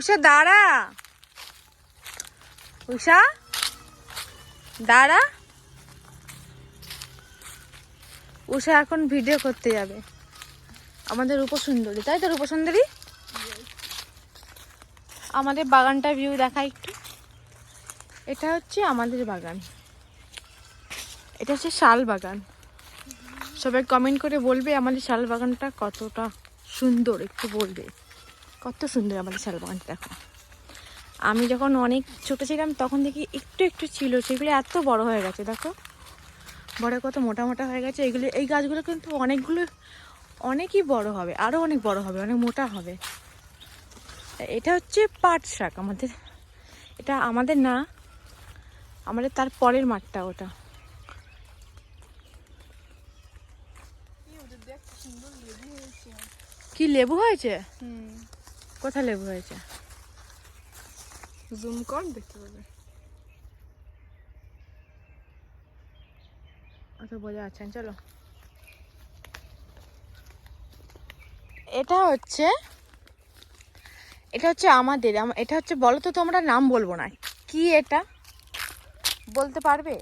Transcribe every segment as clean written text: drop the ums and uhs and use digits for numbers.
উষা দাঁড়া, উষা দাঁড়া। উষা এখন ভিডিও করতে যাবে আমাদের রূপসুন্দরী, তাই তো রূপসুন্দরী? আমাদের বাগানটা ভিউ দেখা একটু। এটা হচ্ছে আমাদের বাগান, এটা হচ্ছে শাল বাগান। সবাই কমেন্ট করে বলবে আমাদের শাল বাগানটা কতটা সুন্দর, একটু বলবে কত সুন্দর আমাদের শাল বাগানটা। দেখো আমি যখন অনেক ছোট ছিলাম তখন দেখি একটু একটু ছিল, সেগুলো এত বড় হয়ে গেছে। দেখো বড় কত মোটা মোটা হয়ে গেছে। এগুলো, এই গাছগুলো কিন্তু অনেকগুলো, অনেকই বড় হবে, আরো অনেক বড় হবে, অনেক মোটা হবে। এটা হচ্ছে পাট শাক আমাদের, এটা আমাদের না, আমাদের তার পরের মাঠটা ওটা। কি লেবু হয়েছে? কোথায় লেবু হয়েছে? জুম কর, দেখতে পাবে। অত বোঝা যাচ্ছে না, চলো। এটা হচ্ছে আমাদের, এটা হচ্ছে, বলো তো তোমরা, নাম বলবো না, কি এটা বলতে পারবে?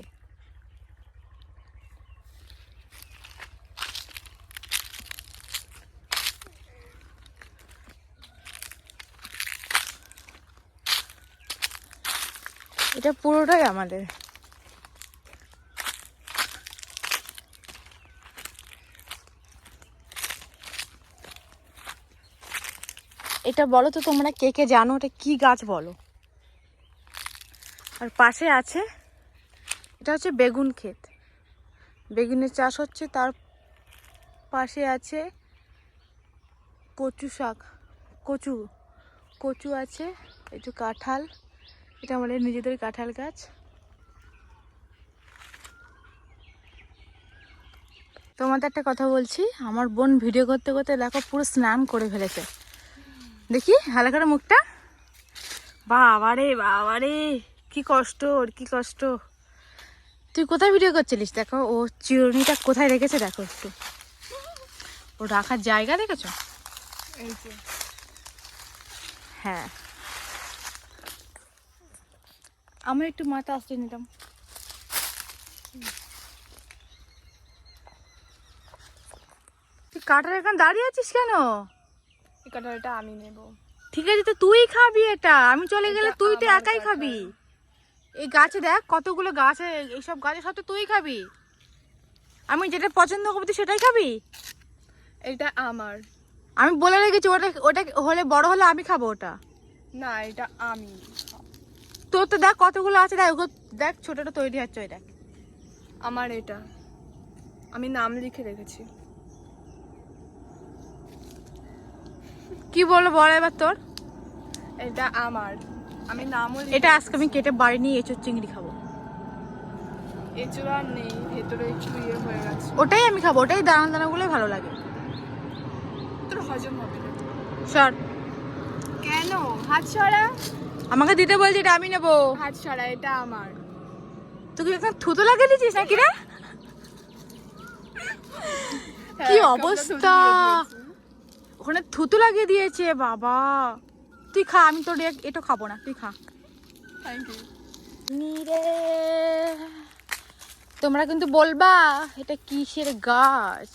এটা পুরোটাই আমাদের। এটা বলো তো তোমরা কে কে জানো এটা কি গাছ বলো? আর পাশে আছে, এটা হচ্ছে বেগুন ক্ষেত, বেগুনের চাষ হচ্ছে। তার পাশে আছে কচু শাক, কচু কচু আছে, একটু কাঁঠাল, এটা আমাদের নিজেদের কাঁঠাল গাছ। তোমাদের একটা কথা বলছি, আমার বোন ভিডিও করতে করতে দেখো পুরো স্নান করে ফেলেছে। দেখি হালা করে মুখটা, বাবারে বাবারে, কি কষ্ট ওর, কি কষ্ট। তুই কোথায় ভিডিও করছিলিস? দেখো ও চিরুনিটা কোথায় রেখেছে, দেখো একটু ও রাখার জায়গা দেখেছো? এই যে, হ্যাঁ, আমি একটু মাথা আসতে নিতাম। তুই কাটার এখানে দাঁড়িয়ে আছিস কেন? এই কাঁঠালটা আমি নেব। ঠিক আছে, তো তুই খাবি এটা, আমি চলে গেলে তুই তো একাই খাবি। এই গাছে দেখ কতগুলো গাছে, এইসব গাছে সব তো তুই খাবি। আমি যেটা পছন্দ করবো তুই সেটাই খাবি। এটা আমার। আমি বলে রেখেছি ওটা, ওটা হলে বড় হলে আমি খাবো ওটা। না, এটা আমি। তোর তো দেখ কতগুলো আছে, দেখ ওগুলো দেখ, ছোটটা তৈরি হচ্ছে, ওই দেখ। আমার এটা, আমি নাম লিখে রেখেছি। কি বলবো বল এবার তোর? এটা আমার, আমি নামও লিখে এটা আজকে আমি কেটে বাড়ি নিয়ে এঁচোড় চিংড়ি খাবো। এঁচোড় আর নেই, ভেতরে একটু ইয়ে হয়ে গেছে। ওটাই আমি খাবো, ওটাই দানা দানাগুলোই ভালো লাগে। তোর হজম হবে না। সর, কেন? হাত সরা। আমাকে দিতে বলছি, এটা আমি নেবো। হাত সরা, এটা আমার। তুই এখন থুতু লাগিয়ে দিচ্ছিস নাকি রে? কি হ্যাঁ, অবস্থা, ওখানে থুতু লাগিয়ে দিয়েছে বাবা। তুই খা, আমি তোর এটা খাবো না, তুই খা। Thank you. নিরে, তোমরা কিন্তু বলবা এটা কিসের গাছ।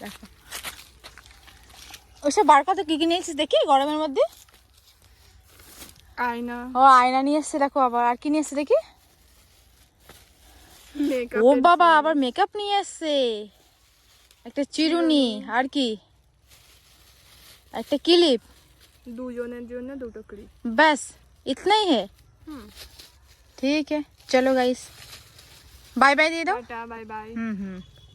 দেখো ওইসব বার কথা, কি কি নিয়েছিস দেখি গরমের মধ্যে। আয়না। ও আয়না নিয়ে এসছে, দেখো আবার আর কি নিয়ে এসছে দেখি। মেকআপ। ও বাবা, আবার মেকআপ নিয়ে এসছে, একটা চিরুনি, আর কি একটা ক্লিপ, দুজনের জন্য দুটো ক্লিপ। बस इतना ही है। ठीक है, चलो गाइस, बाय बाय दे दो। Tata, bye bye. हम्म।